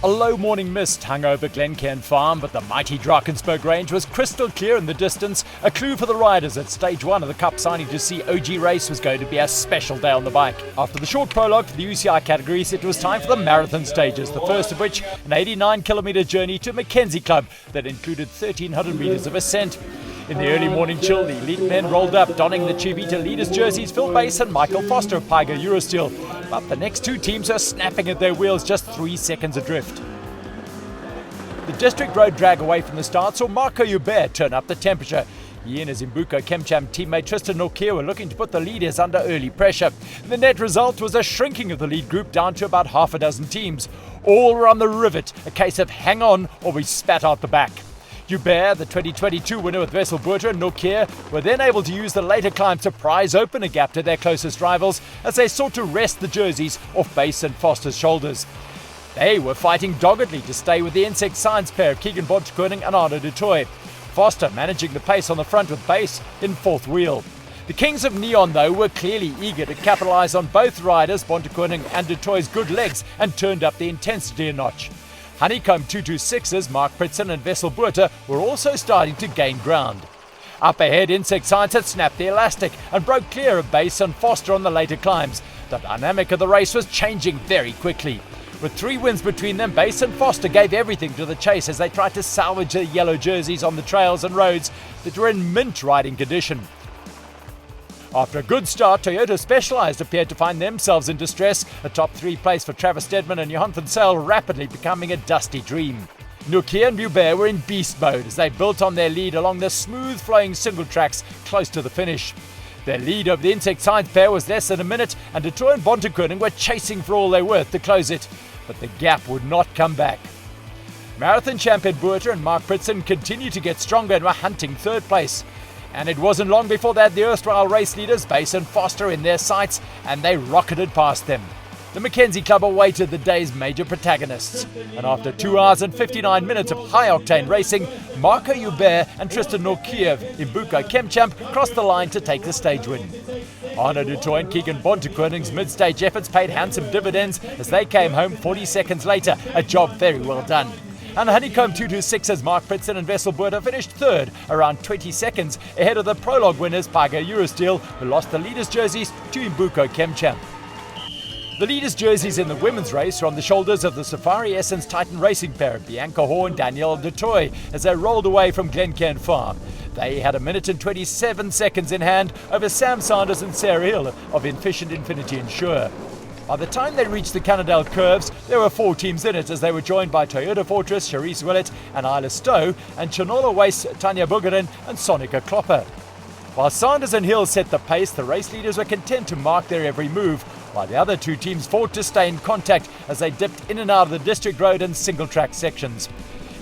A low morning mist hung over Glencairn Farm, but the mighty Drakensberg range was crystal clear in the distance, a clue for the riders that stage 1 of the KAP sani2c OG race was going to be a special day on the bike. After the short prologue for the UCI categories, it was time for the marathon stages, the first of which an 89-kilometre journey to Mackenzie Club that included 1,300 metres of ascent. In the early morning chill, the elite men rolled up, donning the Chivita leaders' jerseys, Phil Bass and Michael Foster of Piger Eurosteel. But the next two teams are snapping at their wheels just 3 seconds adrift. The district road drag away from the start saw Marco Hubert turn up the temperature. He and his Imbuco Chemcham teammate Tristan Nokia were looking to put the leaders under early pressure. The net result was a shrinking of the lead group down to about half a dozen teams. All were on the rivet, a case of hang on or we spat out the back. Hubert, the 2022 winner with Wessel Buerter and Nokia, were then able to use the later climb to prise open a gap to their closest rivals as they sought to wrest the jerseys off Bass and Foster's shoulders. They were fighting doggedly to stay with the insect science pair of Keegan Bontekoning and Arno du Toit. Foster managing the pace on the front with Bass in fourth wheel. The Kings of Neon, though, were clearly eager to capitalise on both riders, Bontekoning and du Toit's good legs, and turned up the intensity a notch. Honeycomb 226's Mark Pritson and Wessel Buerter were also starting to gain ground. Up ahead, Insect Science had snapped the elastic and broke clear of Bass and Foster on the later climbs. The dynamic of the race was changing very quickly. With 3 wins between them, Bass and Foster gave everything to the chase as they tried to salvage their yellow jerseys on the trails and roads that were in mint riding condition. After a good start, Toyota Specialized appeared to find themselves in distress, a top 3 place for Travis Stedman and Johan van Zyl rapidly becoming a dusty dream. Nokia and Hubert were in beast mode as they built on their lead along the smooth-flowing single tracks close to the finish. Their lead over the Insect Science pair was less than a minute, and du Toit and Bontekoning were chasing for all they were worth to close it, but the gap would not come back. Marathon champion Buerter and Mark Pritson continued to get stronger and were hunting third place. And it wasn't long before they had the erstwhile race leaders, Bass and Foster, in their sights, and they rocketed past them. The Mackenzie Club awaited the day's major protagonists. And after 2 hours and 59 minutes of high-octane racing, Marco Hubert and Tristan Nokia of Imbuco Chemcham crossed the line to take the stage win. Arno du Toit and Keegan Bontekoning's mid-stage efforts paid handsome dividends as they came home 40 seconds later, a job very well done. And Honeycomb 226's Mark Pritson and Wessel Buerter finished third, around 20 seconds ahead of the prologue winners Piger Eurosteel, who lost the leaders' jerseys to Imbuco Chemcham. The leaders' jerseys in the women's race were on the shoulders of the Safari Essence Titan racing pair, Bianca Hoare and Danielle du Toit, as they rolled away from Glencairn Farm. They had 1 minute and 27 seconds in hand over Sam Sanders and Sarah Hill of Efficient Infinity Insure. By the time they reached the Cannondale curves, there were 4 teams in it as they were joined by Toyota Fortress, Charisse Willett and Isla Stowe, and Chinola Waste, Tanya Bugarin and Sonica Klopper. While Sanders and Hill set the pace, the race leaders were content to mark their every move, while the other 2 teams fought to stay in contact as they dipped in and out of the district road and single track sections.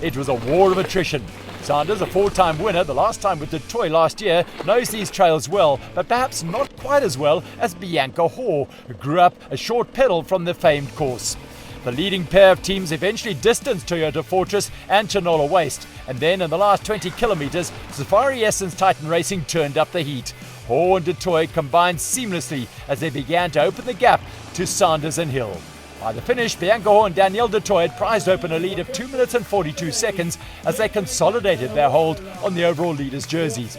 It was a war of attrition. Sanders, a 4-time winner, the last time with du Toit last year, knows these trails well, but perhaps not quite as well as Bianca Hoare, who grew up a short pedal from the famed course. The leading pair of teams eventually distanced Toyota Fortress and Chinola Waste, and then in the last 20 kilometres, Safari Essence Titan Racing turned up the heat. Hoare and du Toit combined seamlessly as they began to open the gap to Sanders and Hill. By the finish, Bianca Hoare and Danielle du Toit had prized open a lead of 2 minutes and 42 seconds as they consolidated their hold on the overall leaders' jerseys.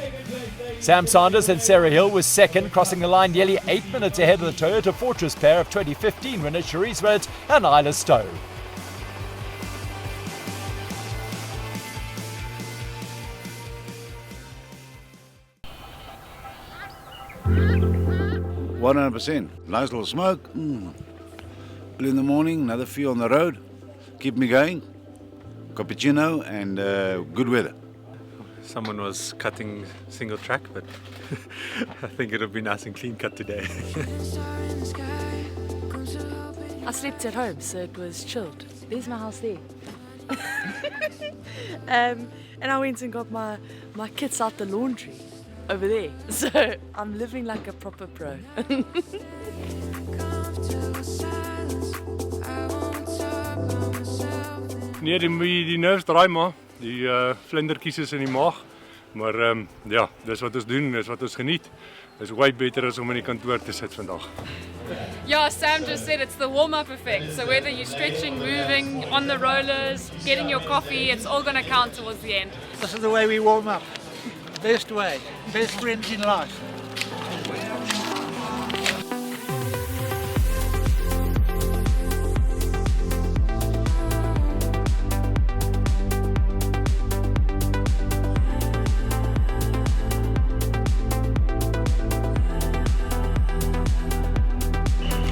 Sam Sanders and Sarah Hill was second, crossing the line nearly 8 minutes ahead of the Toyota Fortress pair of 2015 winners Charisse Willett and Isla Stowe. %. Nice little smoke. Early in the morning, another few on the road. Keep me going. Cappuccino and good weather. Someone was cutting single track, but I think it'll be nice and clean cut today. I slept at home, so it was chilled. There's my house there. And I went and got my kits out the laundry over there. So I'm living like a proper pro. Nee, die nerves draai maar. Die vlindertjies is in die maag. Maar ja, dis wat ons doen, dis wat ons geniet. Dis way beter as om in die kantoor te sit vandag. Yeah, Sam just said it's the warm-up effect. So whether you're stretching, moving, on the rollers, getting your coffee, it's all going to count towards the end. This is the way we warm up. Best way. Best friends in life.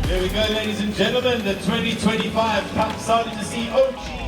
Here we go, ladies and gentlemen, the 2025 KAP sani2c OG.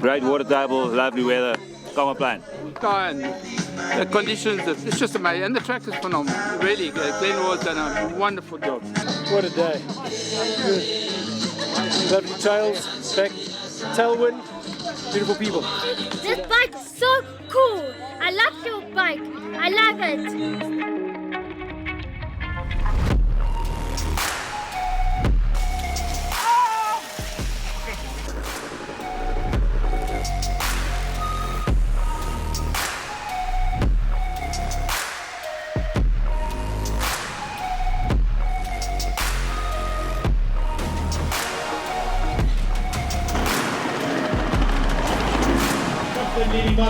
Great water table, lovely weather. Come plan. And the conditions, it's just amazing. And the track is phenomenal. Really, Glenroy's done a wonderful job. What a day. Good. Lovely trails, back, tailwind, beautiful people. This bike is so cool. I love your bike. I love it.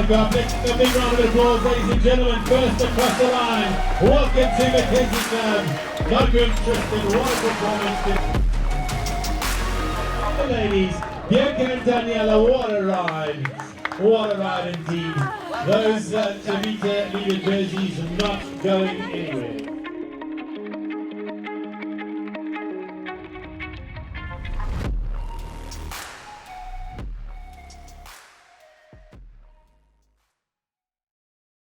Let's give a big round of applause, ladies and gentlemen. First across the line, welcome to Mackenzie Club. Malcolm Tristan, what a performance. The ladies, Bianca and Daniela, what a ride. What a ride indeed. Those Tavita leader jerseys not going anywhere.